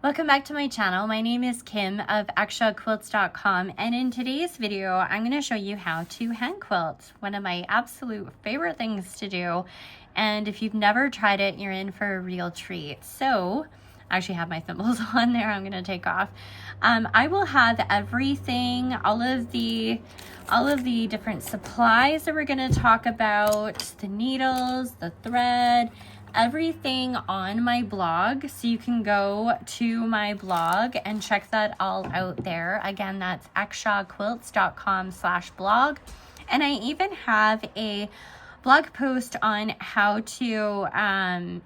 Welcome back to my channel. My name is Kim of ExshawQuilts.com, and in today's video I'm going to show you how to hand quilt, one of my absolute favorite things to do. And if you've never tried it, you're in for a real treat. So I actually have my thimbles on there. I'm going to take off. I will have everything, all of the different supplies that we're going to talk about, the needles, the thread, everything on my blog, so you can go to my blog and check that all out there. Again, that's exshawquilts.com/blog. And I even have a blog post on how to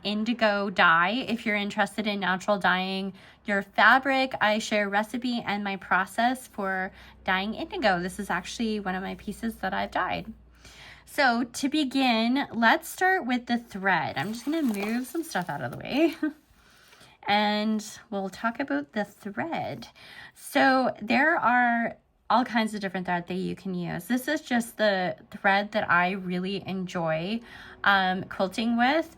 indigo dye if you're interested in natural dyeing your fabric. I share a recipe and my process for dyeing indigo. This is actually one of my pieces that I've dyed. So to begin, let's start with the thread. I'm just going to move some stuff out of the way and we'll talk about the thread. So there are all kinds of different thread that you can use. This is just the thread that I really enjoy quilting with.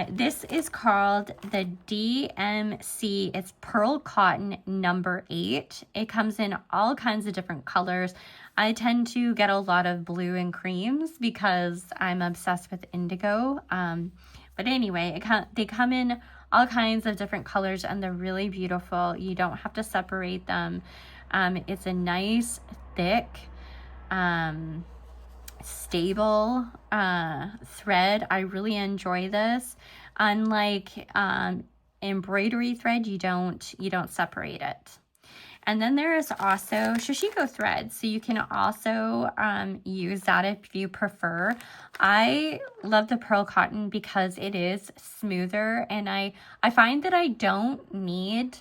This is called the DMC. It's Pearl Cotton number 8. It comes in all kinds of different colors. I tend to get a lot of blue and creams because I'm obsessed with indigo. But anyway, they come in all kinds of different colors and they're really beautiful. You don't have to separate them. It's a nice, thick, stable thread. I really enjoy this. Unlike embroidery thread, you don't separate it. And then there is also Shishiko thread, so you can also use that if you prefer. I love the pearl cotton because it is smoother, and I find that I don't need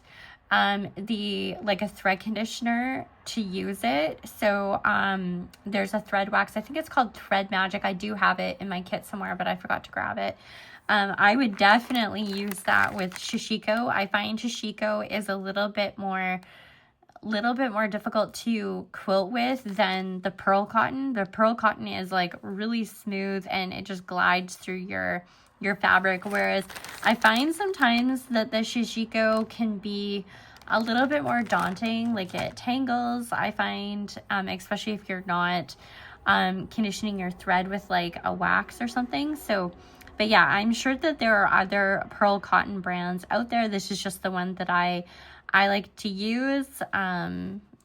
a thread conditioner to use it. So there's a thread wax. I think it's called Thread Magic. I do have it in my kit somewhere, but I forgot to grab it. I would definitely use that with Shishiko. I find Shishiko is a little bit more difficult to quilt with than the pearl cotton. The pearl cotton is like really smooth and it just glides through your fabric, whereas I find sometimes that the Shishiko can be a little bit more daunting, like it tangles. I find especially if you're not conditioning your thread with like a wax or something. So but yeah, I'm sure that there are other pearl cotton brands out there. This is just the one that I like to use.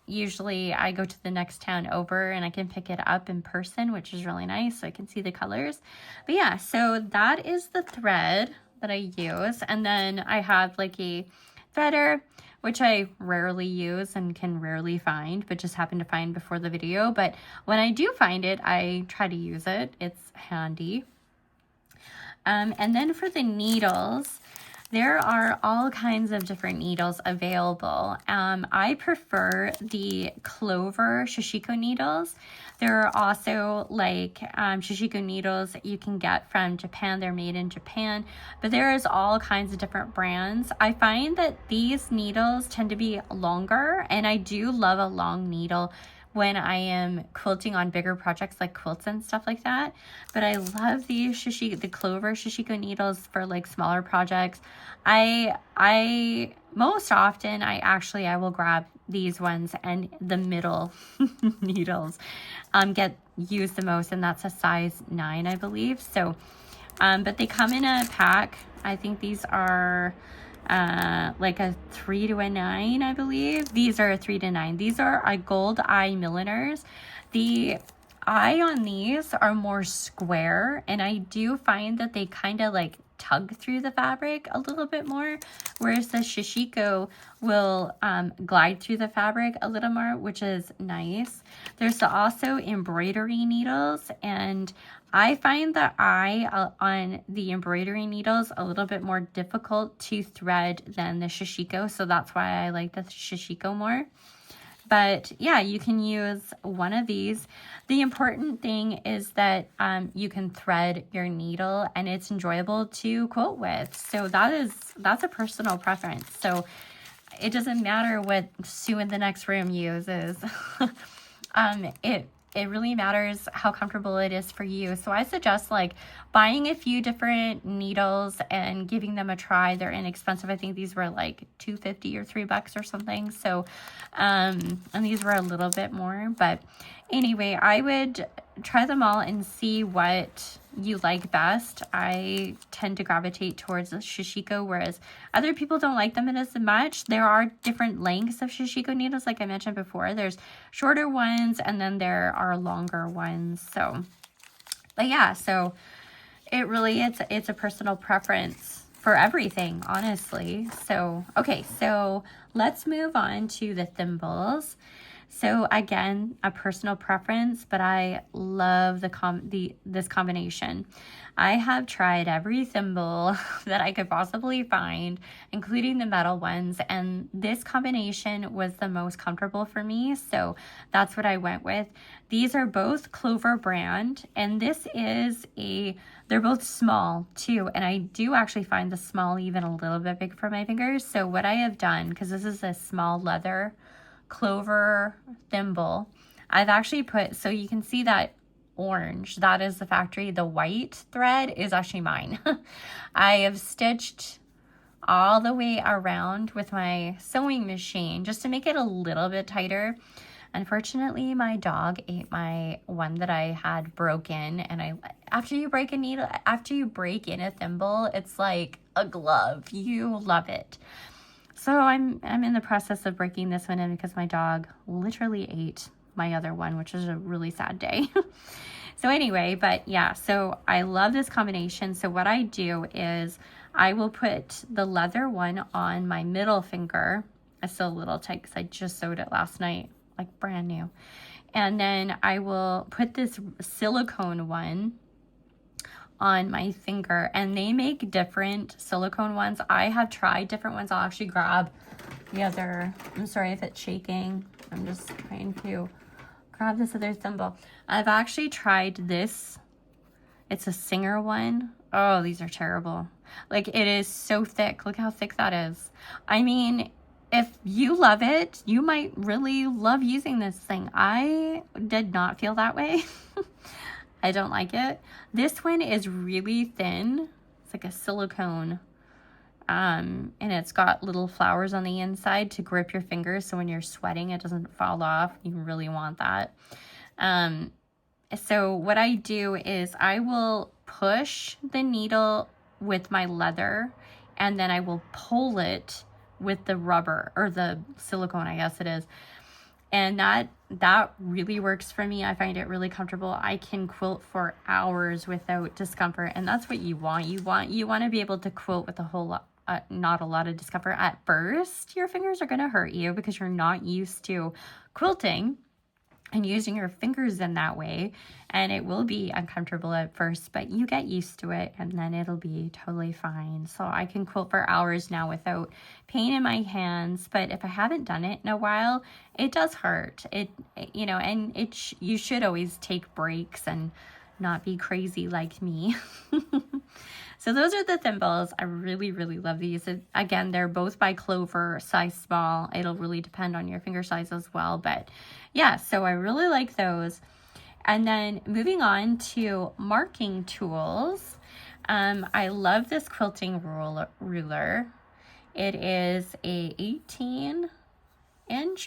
Usually I go to the next town over and I can pick it up in person, which is really nice, so I can see the colors. But yeah, so that is the thread that I use. And then I have like a threader, which I rarely use and can rarely find, but just happened to find before the video. But when I do find it, I try to use it. It's handy. And then for the needles, there are all kinds of different needles available. I prefer the Clover Shishiko needles. There are also like Shishiko needles that you can get from Japan. They're made in Japan, but there is all kinds of different brands. I find that these needles tend to be longer, and I do love a long needle when I am quilting on bigger projects like quilts and stuff like that. But I love the Clover Shishiko needles for like smaller projects. I most often I will grab these ones, and the middle needles get used the most, and that's a size 9, I believe. So but they come in a pack. I think these are like a 3 to a 9, I believe. These are a 3 to 9. These are a gold eye milliners. The eye on these are more square, and I do find that they kind of like tug through the fabric a little bit more, whereas the Shishiko will glide through the fabric a little more, which is nice. There's also embroidery needles, and I find the eye on the embroidery needles a little bit more difficult to thread than the Shishiko, so that's why I like the Shishiko more. But yeah, you can use one of these. The important thing is that you can thread your needle and it's enjoyable to quilt with. So that's a personal preference. So it doesn't matter what Sue in the next room uses. it really matters how comfortable it is for you. So I suggest like buying a few different needles and giving them a try. They're inexpensive. I think these were like $2.50 or $3 or something. So, and these were a little bit more, but anyway, I would try them all and see what you like best. I tend to gravitate towards the Shishiko, whereas other people don't like them as much. There are different lengths of Shishiko needles, like I mentioned before. There's shorter ones, and then there are longer ones. So, but yeah, so it really, it's a personal preference for everything, honestly. So, okay, so let's move on to the thimbles. So again, a personal preference, but I love this combination. I have tried every thimble that I could possibly find, including the metal ones, and this combination was the most comfortable for me, so that's what I went with. These are both Clover brand, and they're both small too, and I do actually find the small even a little bit big for my fingers. So what I have done, because this is a small leather Clover thimble, I've actually put, so you can see that orange, that is the factory. The white thread is actually mine. I have stitched all the way around with my sewing machine just to make it a little bit tighter. Unfortunately, my dog ate my one that I had broken, and after you break in a thimble, it's like a glove. You love it. So I'm in the process of breaking this one in because my dog literally ate my other one, which is a really sad day. So anyway, but yeah, so I love this combination. So what I do is I will put the leather one on my middle finger. It's still a little tight because I just sewed it last night, like brand new. And then I will put this silicone one on my finger, and they make different silicone ones. I have tried different ones. I'll actually grab the other, I'm sorry if it's shaking. I'm just trying to grab this other thimble. I've actually tried this. It's a Singer one. Oh, these are terrible. Like, it is so thick. Look how thick that is. I mean, if you love it, you might really love using this thing. I did not feel that way. I don't like it. This one is really thin. It's like a silicone. And it's got little flowers on the inside to grip your fingers, so when you're sweating, it doesn't fall off. You really want that. So what I do is I will push the needle with my leather, and then I will pull it with the rubber, or the silicone, I guess it is. And that really works for me. I find it really comfortable. I can quilt for hours without discomfort, and that's what you want. You want to be able to quilt with a whole lot, not a lot of discomfort. At first, your fingers are going to hurt you because you're not used to quilting and using your fingers in that way, and it will be uncomfortable at first, but you get used to it, and then it'll be totally fine. So I can quilt for hours now without pain in my hands, but if I haven't done it in a while, it does hurt. You should always take breaks and not be crazy like me. So those are the thimbles. I really, really love these. Again, they're both by Clover, size small. It'll really depend on your finger size as well. But yeah, so I really like those. And then moving on to marking tools. I love this quilting ruler. It is a 18-inch,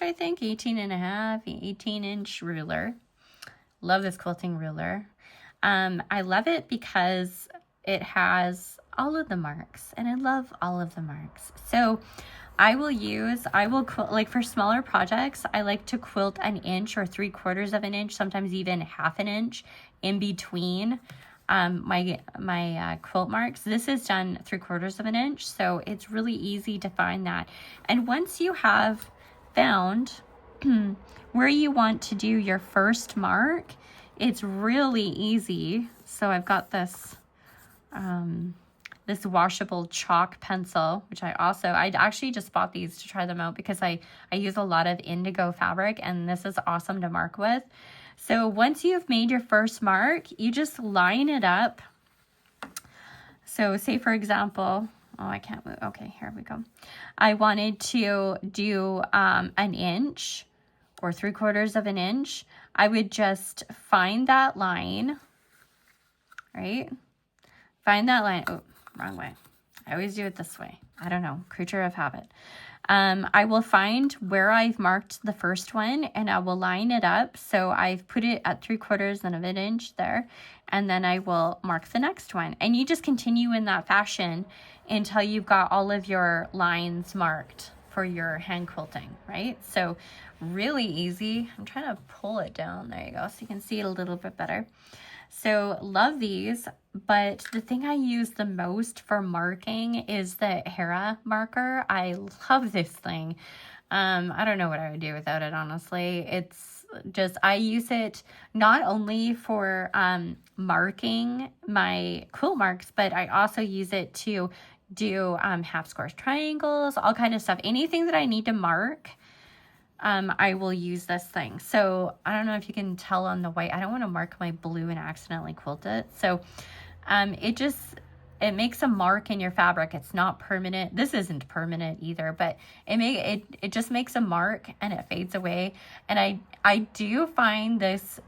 I think, 18-inch ruler. Love this quilting ruler. I love it because it has all of the marks, and I love all of the marks. So I will quilt, like for smaller projects, I like to quilt 1 inch or 3/4 of an inch, sometimes even 1/2 inch in between my quilt marks. This is done 3/4 of an inch, so it's really easy to find that. And once you have found where you want to do your first mark, it's really easy. So I've got this this washable chalk pencil, which I actually just bought these to try them out because I use a lot of indigo fabric, and this is awesome to mark with. So once you've made your first mark, you just line it up. So say for example, oh, I can't move. Okay, here we go. I wanted to do 1 inch or 3/4 of an inch. I would just find that line, right? Find that line. Oh, wrong way. I always do it this way. I don't know, creature of habit. I will find where I've marked the first one and I will line it up. So I've put it at 3/4 of an inch there, and then I will mark the next one. And you just continue in that fashion until you've got all of your lines marked for your hand quilting, right? So really easy. I'm trying to pull it down. There you go. So you can see it a little bit better. So love these, but the thing I use the most for marking is the Hera marker. I love this thing. I don't know what I would do without it, honestly. It's just, I use it not only for marking my quilt marks, but I also use it to do half square triangles, all kind of stuff. Anything that I need to mark, I will use this thing. So I don't know if you can tell on the white. I don't want to mark my blue and accidentally quilt it. So it makes a mark in your fabric. It's not permanent. This isn't permanent either, but it just makes a mark and it fades away. And I do find this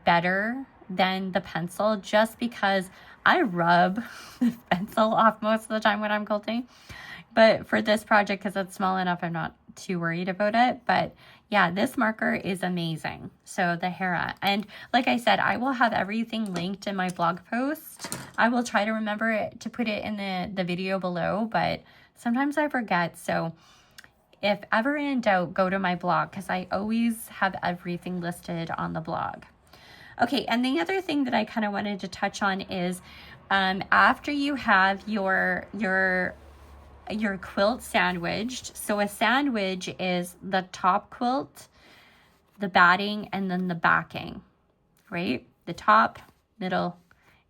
better than the pencil just because I rub the pencil off most of the time when I'm quilting. But for this project, because it's small enough, I'm not too worried about it. But yeah, this marker is amazing. So the Hera. And like I said, I will have everything linked in my blog post. I will try to remember to put it in the video below, but sometimes I forget. So if ever in doubt, go to my blog because I always have everything listed on the blog. Okay, and the other thing that I kind of wanted to touch on is after you have your quilt sandwiched. So a sandwich is the top quilt, the batting, and then the backing, right? The top, middle,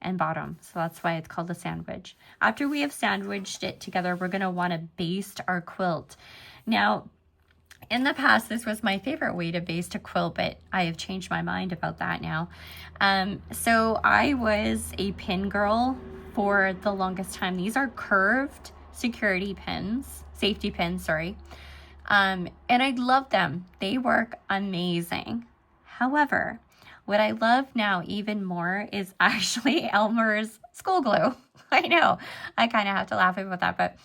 and bottom. So that's why it's called a sandwich. After we have sandwiched it together, we're going to want to baste our quilt. Now, in the past, this was my favorite way to baste a quilt, but I have changed my mind about that now. So I was a pin girl for the longest time. These are curved safety pins, sorry. And I love them. They work amazing. However, what I love now even more is actually Elmer's school glue. I know, I kind of have to laugh about that, but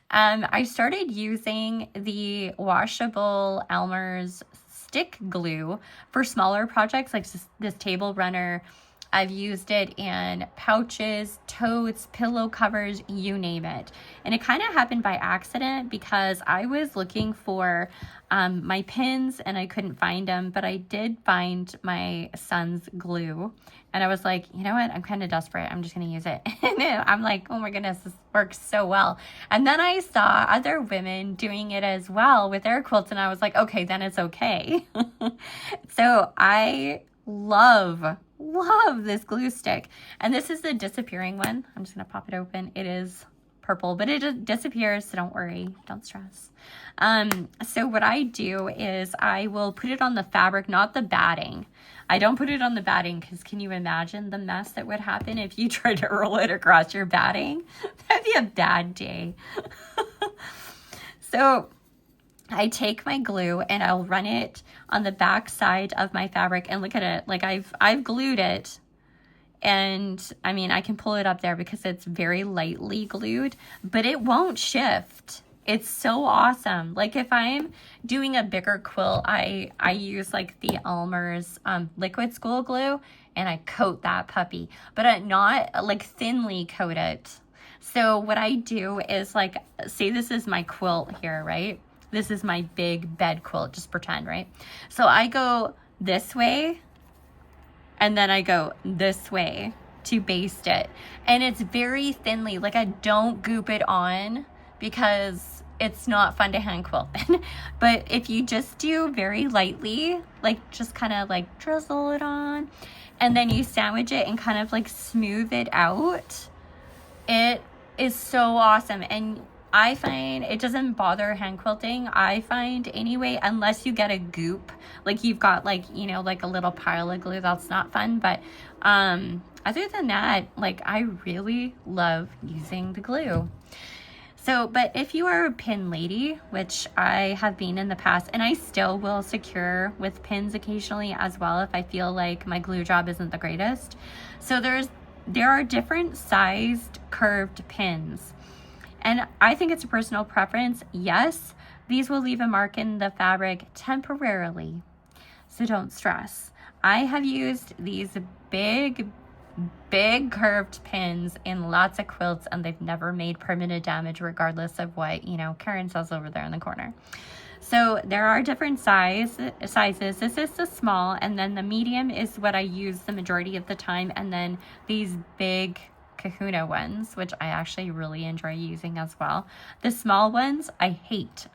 I started using the washable Elmer's stick glue for smaller projects like this table runner. I've used it in pouches, totes, pillow covers, you name it. And it kind of happened by accident because I was looking for my pins and I couldn't find them, but I did find my son's glue. And I was like, you know what? I'm kind of desperate. I'm just going to use it. And I'm like, oh my goodness, this works so well. And then I saw other women doing it as well with their quilts. And I was like, okay, then it's okay. So I love this glue stick. And this is the disappearing one. I'm just going to pop it open. It is purple, but it just disappears. So don't worry. Don't stress. So what I do is I will put it on the fabric, not the batting. I don't put it on the batting because can you imagine the mess that would happen if you tried to roll it across your batting? That'd be a bad day. So I take my glue and I'll run it on the back side of my fabric and look at it. Like I've glued it, and I mean, I can pull it up there because it's very lightly glued, but it won't shift. It's so awesome. Like if I'm doing a bigger quilt, I use like the Elmer's liquid school glue and I coat that puppy, but not like thinly coat it. So what I do is like, say this is my quilt here, right? This is my big bed quilt, just pretend, right? So I go this way and then I go this way to baste it. And it's very thinly, like I don't goop it on because it's not fun to hand quilt. But if you just do very lightly, like just kind of like drizzle it on and then you sandwich it and kind of like smooth it out, it is so awesome. And I find it doesn't bother hand quilting, I find anyway, unless you get a goop, like you've got like, you know, like a little pile of glue, that's not fun. But other than that, like I really love using the glue. So, but if you are a pin lady, which I have been in the past, and I still will secure with pins occasionally as well if I feel like my glue job isn't the greatest. So there are different sized curved pins. And I think it's a personal preference. Yes, these will leave a mark in the fabric temporarily, so don't stress. I have used these big curved pins in lots of quilts, and they've never made permanent damage regardless of what, Karen says over there in the corner. So there are different sizes. This is the small, and then the medium is what I use the majority of the time, and then these big kahuna ones, which I actually really enjoy using as well. The small ones I hate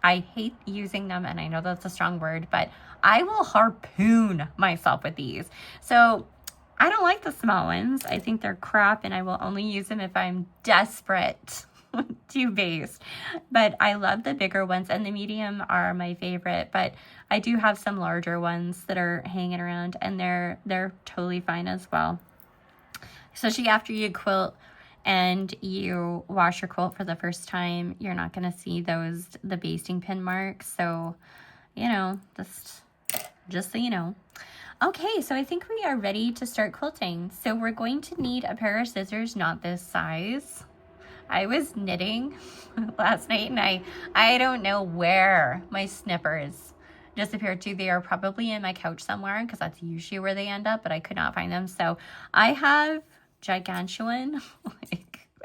using them, and I know that's a strong word, but I will harpoon myself with these. So I don't like the small ones. I think they're crap, and I will only use them if I'm desperate to baste. But I love the bigger ones, and the medium are my favorite, but I do have some larger ones that are hanging around, and they're totally fine as well. Especially after you quilt and you wash your quilt for the first time, you're not going to see the basting pin marks. So, just so you know. Okay, so I think we are ready to start quilting. So we're going to need a pair of scissors, not this size. I was knitting last night, and I don't know where my snippers disappeared to. They are probably in my couch somewhere, because that's usually where they end up, but I could not find them. So I have gigantuan,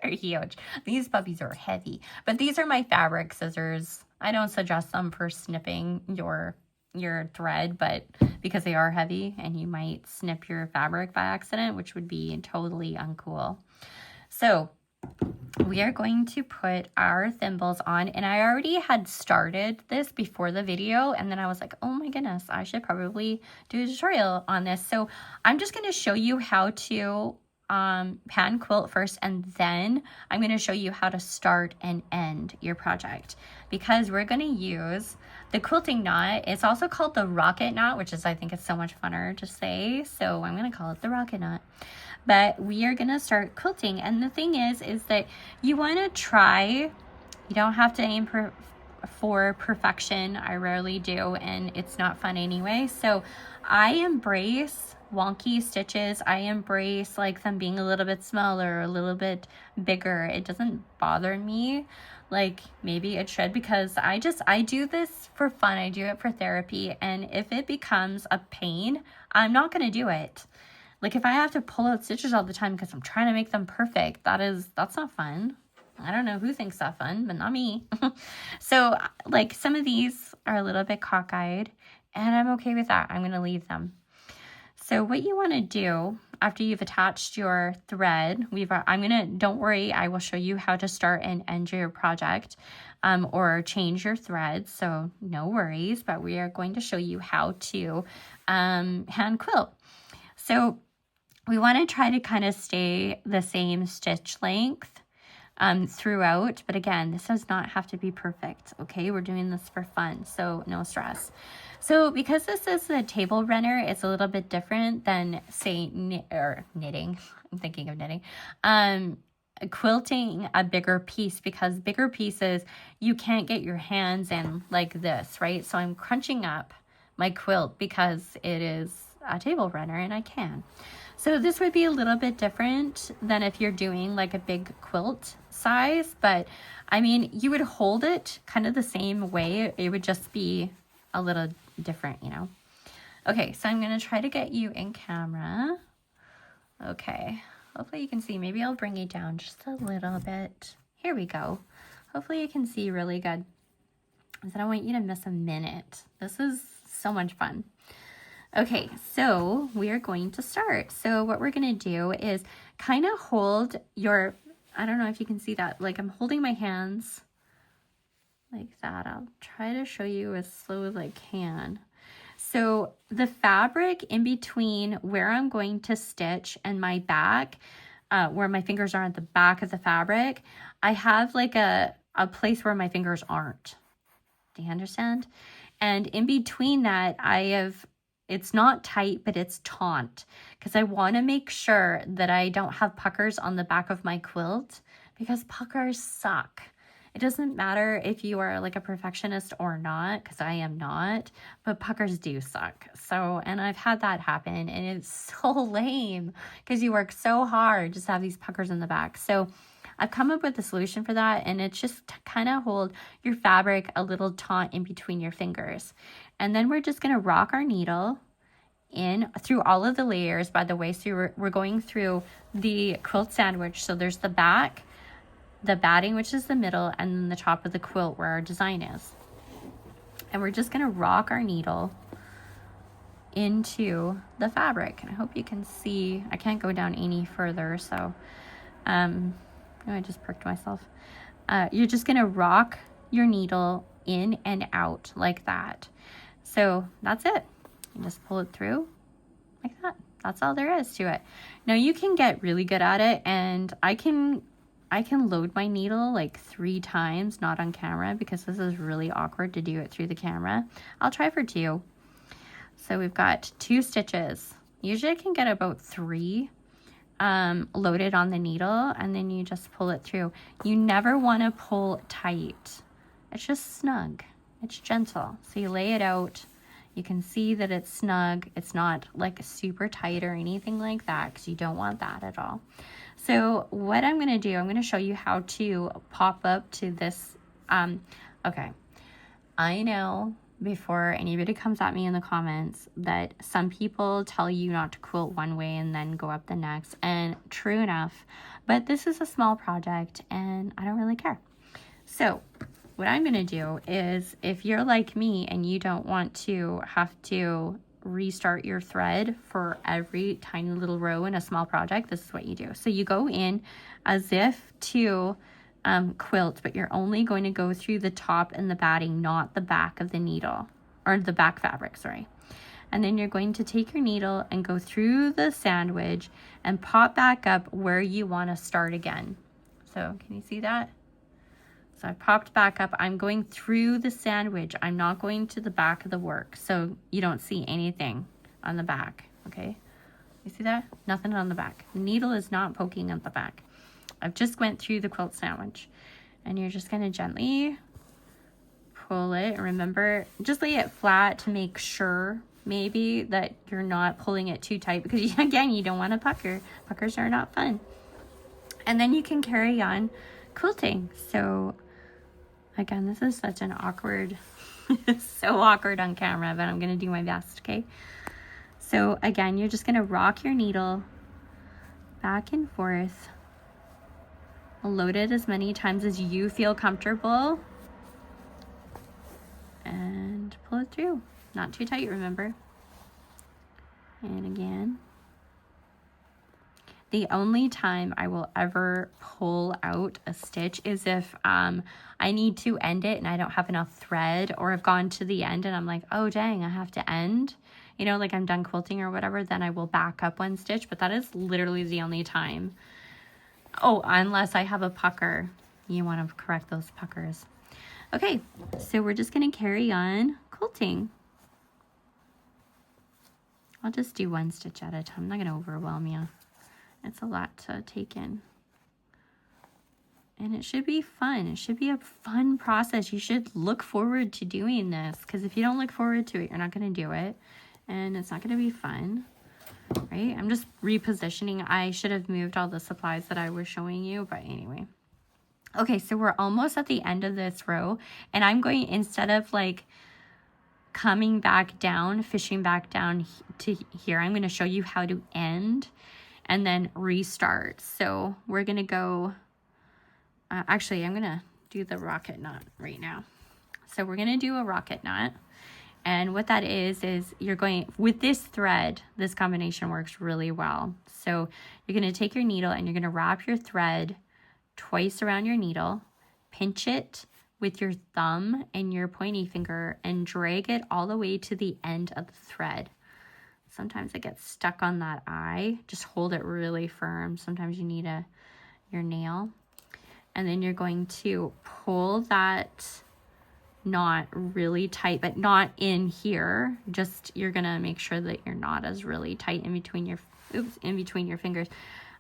they're huge. These puppies are heavy, but these are my fabric scissors. I don't suggest them for snipping your thread, but because they are heavy and you might snip your fabric by accident, which would be totally uncool. So we are going to put our thimbles on, and I already had started this before the video, and then I was like, oh my goodness, I should probably do a tutorial on this. So I'm just going to show you how to pan quilt first, and then I'm going to show you how to start and end your project, because we're going to use the quilting knot. It's also called the rocket knot, which is, I think it's so much funner to say, so I'm going to call it the rocket knot. But we are going to start quilting, and the thing is that you want to try, you don't have to aim for perfection. I rarely do, and it's not fun anyway. So I embrace wonky stitches. I embrace like them being a little bit smaller, a little bit bigger. It doesn't bother me like maybe it should, because I do this for fun. I do it for therapy, and if it becomes a pain, I'm not going to do it. Like if I have to pull out stitches all the time because I'm trying to make them perfect, that's not fun. I don't know who thinks that's fun, but not me. So like some of these are a little bit cockeyed, and I'm okay with that. I'm going to leave them. So what you want to do after you've attached your thread, don't worry, I will show you how to start and end your project or change your thread. So no worries, but we are going to show you how to hand quilt. So we want to try to kind of stay the same stitch length throughout, but again, this does not have to be perfect. Okay, we're doing this for fun, so no stress. So because this is a table runner, it's a little bit different than say knitting. I'm thinking of knitting. Quilting a bigger piece, because bigger pieces you can't get your hands in like this, right? So I'm crunching up my quilt because it is a table runner and I can. So this would be a little bit different than if you're doing like a big quilt size, but I mean, you would hold it kind of the same way. It would just be a little different, Okay, so I'm going to try to get you in camera. Okay, hopefully you can see. Maybe I'll bring you down just a little bit. Here we go. Hopefully you can see really good. I don't want you to miss a minute. This is so much fun. Okay, so we are going to start. So what we're going to do is kind of hold your, I don't know if you can see that, like I'm holding my hands like that. I'll try to show you as slow as I can. So the fabric in between where I'm going to stitch and my back, where my fingers are at the back of the fabric, I have like a place where my fingers aren't. Do you understand? And in between that, it's not tight, but it's taut, because I want to make sure that I don't have puckers on the back of my quilt, because puckers suck. It doesn't matter if you are like a perfectionist or not, because I am not, but puckers do suck. So, and I've had that happen, and it's so lame because you work so hard just to have these puckers in the back. So I've come up with a solution for that, and it's just to kind of hold your fabric a little taut in between your fingers. And then we're just going to rock our needle in through all of the layers, by the way. So we're going through the quilt sandwich. So there's the back, the batting, which is the middle, and then the top of the quilt where our design is. And we're just going to rock our needle into the fabric. And I hope you can see, I can't go down any further, so I just pricked myself. You're just going to rock your needle in and out like that. So that's it. You just pull it through like that. That's all there is to it. Now you can get really good at it, and I can load my needle like 3 times, not on camera, because this is really awkward to do it through the camera. I'll try for 2. So we've got 2 stitches. Usually I can get about 3 loaded on the needle, and then you just pull it through. You never want to pull tight. It's just snug. It's gentle. So you lay it out. You can see that it's snug. It's not like super tight or anything like that, because you don't want that at all. So what I'm going to do, I'm going to show you how to pop up to this. Okay. I know, before anybody comes at me in the comments, that some people tell you not to quilt one way and then go up the next. And true enough, but this is a small project and I don't really care. So what I'm going to do is, if you're like me and you don't want to have to restart your thread for every tiny little row in a small project, this is what you do. So you go in as if to quilt, but you're only going to go through the top and the batting, not the back of the needle, or the back fabric, sorry. And then you're going to take your needle and go through the sandwich and pop back up where you want to start again. So can you see that? So I popped back up. I'm going through the sandwich. I'm not going to the back of the work, so you don't see anything on the back, okay? You see that? Nothing on the back. The needle is not poking at the back. I've just went through the quilt sandwich, and you're just going to gently pull it. Remember, just lay it flat to make sure maybe that you're not pulling it too tight, because again, you don't want to pucker. Puckers are not fun. And then you can carry on quilting. So again, this is such an awkward, so awkward on camera, but I'm going to do my best, okay? So again, you're just going to rock your needle back and forth. Load it as many times as you feel comfortable. And pull it through. Not too tight, remember? And again. The only time I will ever pull out a stitch is if I need to end it and I don't have enough thread, or I've gone to the end and I'm like, oh dang, I have to end. You know, like I'm done quilting or whatever, then I will back up 1 stitch, but that is literally the only time. Oh, unless I have a pucker. You want to correct those puckers. Okay, so we're just going to carry on quilting. I'll just do 1 stitch at a time. I'm not going to overwhelm you. It's a lot to take in. And it should be fun. It should be a fun process. You should look forward to doing this, because if you don't look forward to it, you're not going to do it. And it's not going to be fun, right? I'm just repositioning. I should have moved all the supplies that I was showing you, but anyway. Okay, so we're almost at the end of this row. And I'm going, instead of like coming back down, fishing back down to here, I'm going to show you how to end and then restart. So we're going to go, actually, I'm going to do the rocket knot right now. So we're going to do a rocket knot. And what that is you're going, with this thread, this combination works really well. So you're going to take your needle and you're going to wrap your thread twice around your needle, pinch it with your thumb and your pointy finger, and drag it all the way to the end of the thread. Sometimes it gets stuck on that eye. Just hold it really firm. Sometimes you need your nail. And then you're going to pull that knot really tight, but not in here. Just, you're going to make sure that your knot is really tight in between your fingers.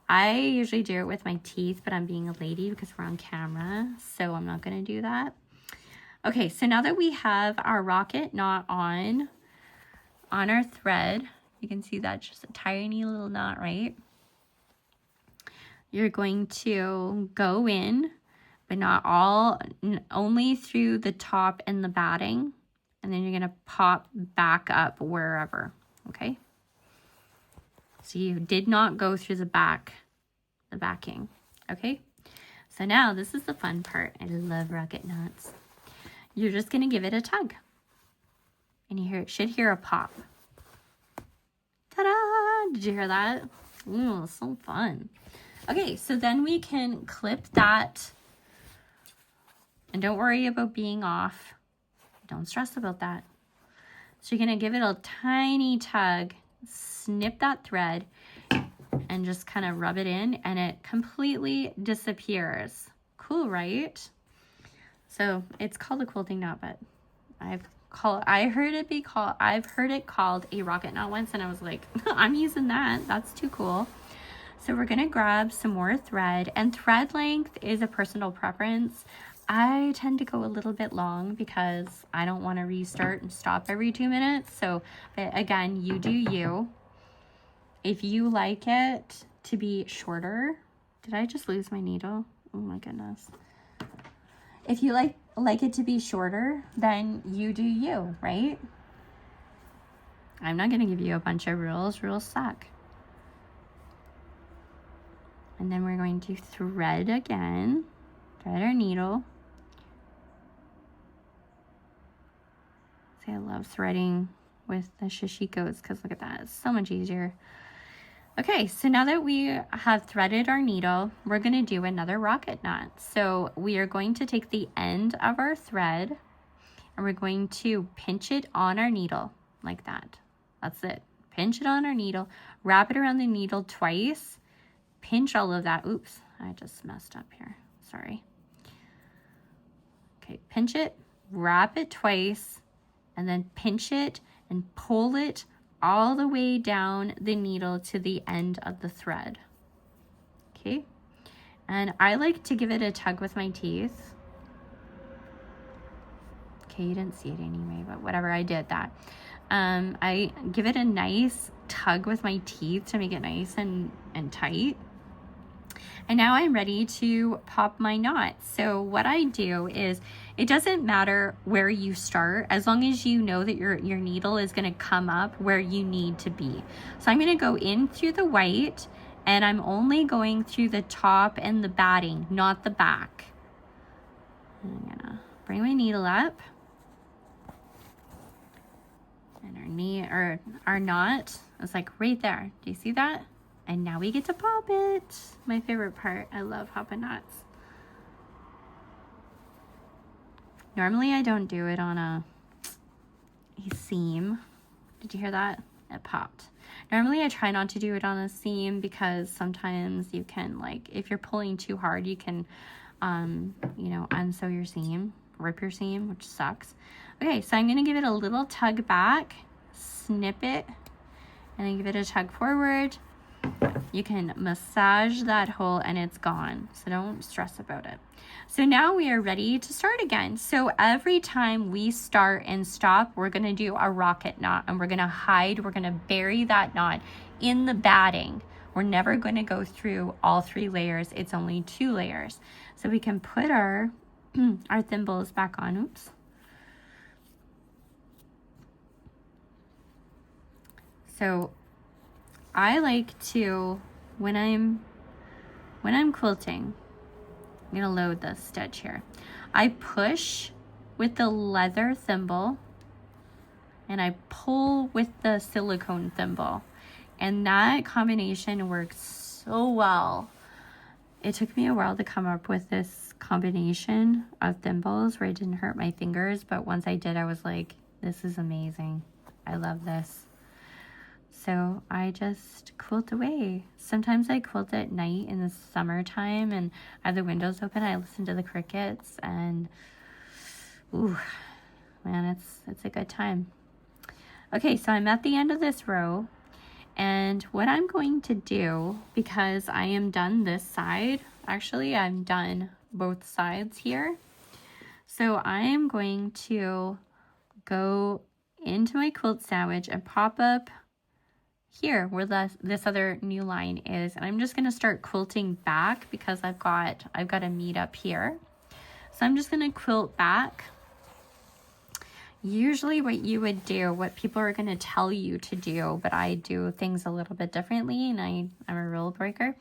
I usually do it with my teeth, but I'm being a lady because we're on camera, so I'm not going to do that. Okay, so now that we have our rocket knot on our thread, you can see that's just a tiny little knot, right? You're going to go in, but not all, only through the top and the batting, and then you're going to pop back up wherever, okay? So you did not go through the backing, okay? So now this is the fun part. I love rocket knots. You're just gonna give it a tug. And you should hear a pop. Ta-da! Did you hear that? Ooh, so fun. Okay, so then we can clip that. And don't worry about being off. Don't stress about that. So you're gonna give it a tiny tug, snip that thread, and just kind of rub it in, and it completely disappears. Cool, right? So it's called a quilting knot, but I've heard it called a rocket knot once, and I was like, I'm using that. That's too cool. So we're gonna grab some more thread, and thread length is a personal preference. I tend to go a little bit long because I don't want to restart and stop every 2 minutes. So, but again, you do you. If you like it to be shorter, did I just lose my needle? Oh my goodness. If you like it to be shorter, then you do you, right? I'm not going to give you a bunch of rules. Rules suck. And then we're going to thread again. Thread our needle. See, I love threading with the shishikos because look at that. It's so much easier. Okay, so now that we have threaded our needle, we're going to do another rocket knot. So we are going to take the end of our thread and we're going to pinch it on our needle like that. That's it. Pinch it on our needle, wrap it around the needle twice, pinch all of that. Oops, I just messed up here. Sorry. Okay, pinch it, wrap it twice, and then pinch it and pull it all the way down the needle to the end of the thread. Okay, and I like to give it a tug with my teeth. Okay, you didn't see it anyway, but whatever, I did that. I give it a nice tug with my teeth to make it nice and tight. And now I'm ready to pop my knot. So what I do is, it doesn't matter where you start, as long as you know that your needle is gonna come up where you need to be. So I'm gonna go in through the white, and I'm only going through the top and the batting, not the back. I'm gonna bring my needle up. And our knot is like right there. Do you see that? And now we get to pop it. My favorite part. I love popping knots. Normally I don't do it on a seam. Did you hear that? It popped. Normally I try not to do it on a seam because sometimes you can, like, if you're pulling too hard, you can, you know, unsew your seam, rip your seam, which sucks. Okay, so I'm gonna give it a little tug back, snip it, and then give it a tug forward. You can massage that hole and it's gone, so don't stress about it. So now we are ready to start again. So every time we start and stop, we're going to do a rocket knot, and we're going to bury that knot in the batting. We're never going to go through all 3 layers. It's only 2 layers. So we can put our our thimbles back on. Oops. So I like to, when I'm quilting, I'm gonna load the stitch here. I push with the leather thimble and I pull with the silicone thimble, and that combination works so well. It took me a while to come up with this combination of thimbles where it didn't hurt my fingers, but once I did, I was like, this is amazing. I love this. So I just quilt away. Sometimes I quilt at night in the summertime and I have the windows open. I listen to the crickets and, ooh, man, it's a good time. Okay, so I'm at the end of this row, And what I'm going to do, because I am done this side, actually I'm done both sides here. So I am going to go into my quilt sandwich and pop up here where this other new line is, and I'm just going to start quilting back because I've got a meet up here. So I'm just going to quilt back. Usually what you would do, what people are going to tell you to do, but I do things a little bit differently, and I'm a rule breaker.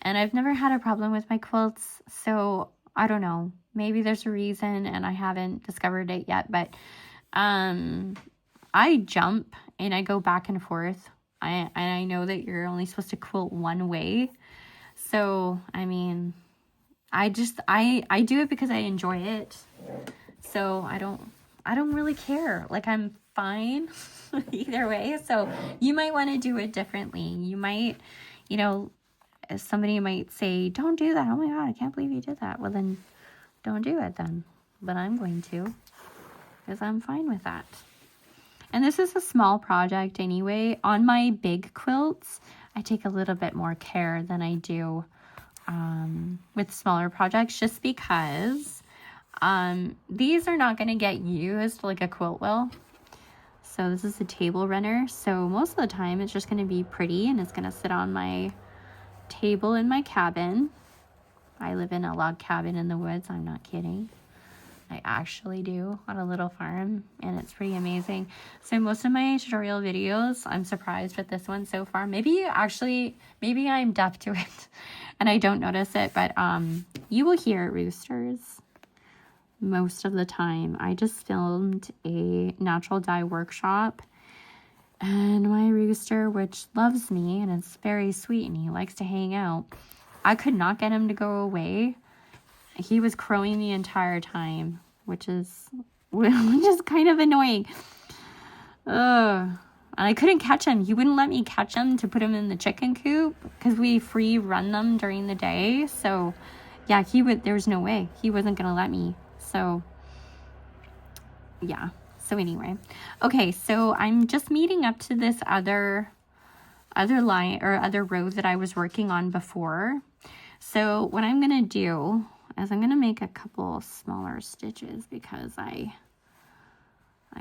And I've never had a problem with my quilts, so I don't know. Maybe there's a reason and I haven't discovered it yet, but I jump and I go back and forth. I know that you're only supposed to quilt one way. So, I mean, I do it because I enjoy it. So I don't really care. Like, I'm fine either way. So you might want to do it differently. You might, you know, somebody might say, don't do that. Oh my God, I can't believe you did that. Well, then don't do it then. But I'm going to, because I'm fine with that. And this is a small project anyway. On my big quilts, I take a little bit more care than I do with smaller projects, just because these are not going to get used like a quilt will. So this is a table runner. So most of the time it's just going to be pretty and it's going to sit on my table in my cabin. I live in a log cabin in the woods. I'm not kidding. I actually do, on a little farm, and it's pretty amazing. So most of my tutorial videos, I'm surprised with this one so far. Maybe I'm deaf to it and I don't notice it, but you will hear roosters most of the time. I just filmed a natural dye workshop, and my rooster, which loves me and is very sweet and he likes to hang out, I could not get him to go away. He was crowing the entire time, which is kind of annoying. And I couldn't catch him. He wouldn't let me catch him to put him in the chicken coop because we free run them during the day. So yeah, there's no way. He wasn't going to let me. So yeah. So anyway, okay. So I'm just meeting up to this other line or other row that I was working on before. So what I'm going to do is I'm going to make a couple smaller stitches because I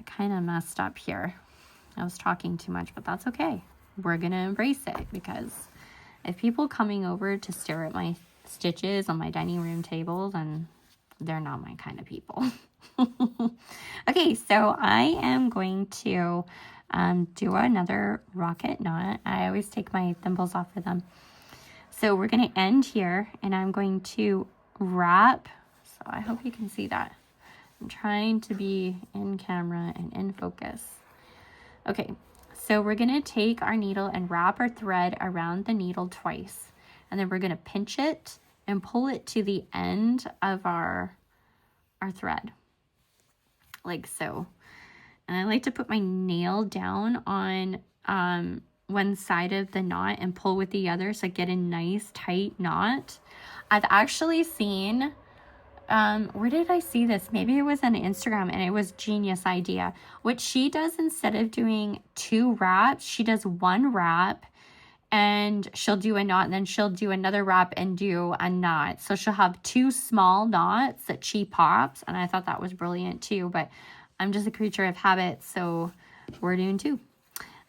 kind of messed up here. I was talking too much, but that's okay. We're going to embrace it, because if people coming over to stare at my stitches on my dining room table, then they're not my kind of people. Okay, so I am going to do another rocket knot. I always take my thimbles off for them. So we're going to end here, and I'm going to wrap. So I hope you can see that. I'm trying to be in camera and in focus. Okay, so we're going to take our needle and wrap our thread around the needle twice. And then we're going to pinch it and pull it to the end of our thread, like so. And I like to put my nail down on one side of the knot and pull with the other, so I get a nice tight knot. I've actually seen, where did I see this? Maybe it was on Instagram, and it was genius idea. What she does, instead of doing 2 wraps, she does 1 wrap, and she'll do a knot, and then she'll do another wrap and do a knot. So she'll have 2 small knots that she pops, and I thought that was brilliant too, but I'm just a creature of habit, so we're doing 2.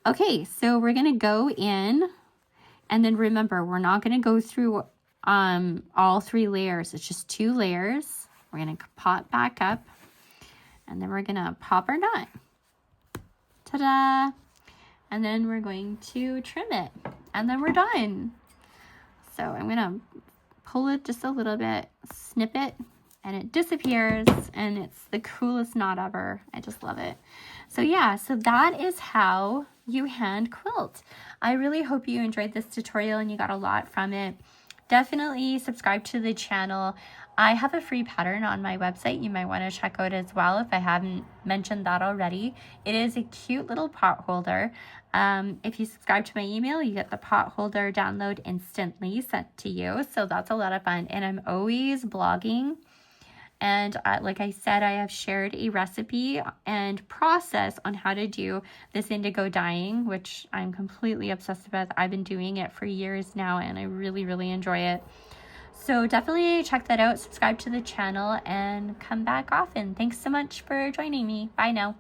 Okay, so we're going to go in, and then remember, we're not going to go through all 3 layers. It's just 2 layers. We're going to pop back up, and then we're going to pop our knot. Ta-da! And then we're going to trim it, and then we're done. So I'm going to pull it just a little bit, snip it, and it disappears, and it's the coolest knot ever. I just love it. So yeah, so that is how you hand quilt. I really hope you enjoyed this tutorial and you got a lot from it. Definitely subscribe to the channel. I have a free pattern on my website you might want to check out as well if I haven't mentioned that already. It is a cute little pot holder. If you subscribe to my email, you get the pot holder download instantly sent to you. So that's a lot of fun. And I'm always blogging And like I said, I have shared a recipe and process on how to do this indigo dyeing, which I'm completely obsessed with. I've been doing it for years now, and I really, really enjoy it. So definitely check that out, subscribe to the channel, and come back often. Thanks so much for joining me. Bye now.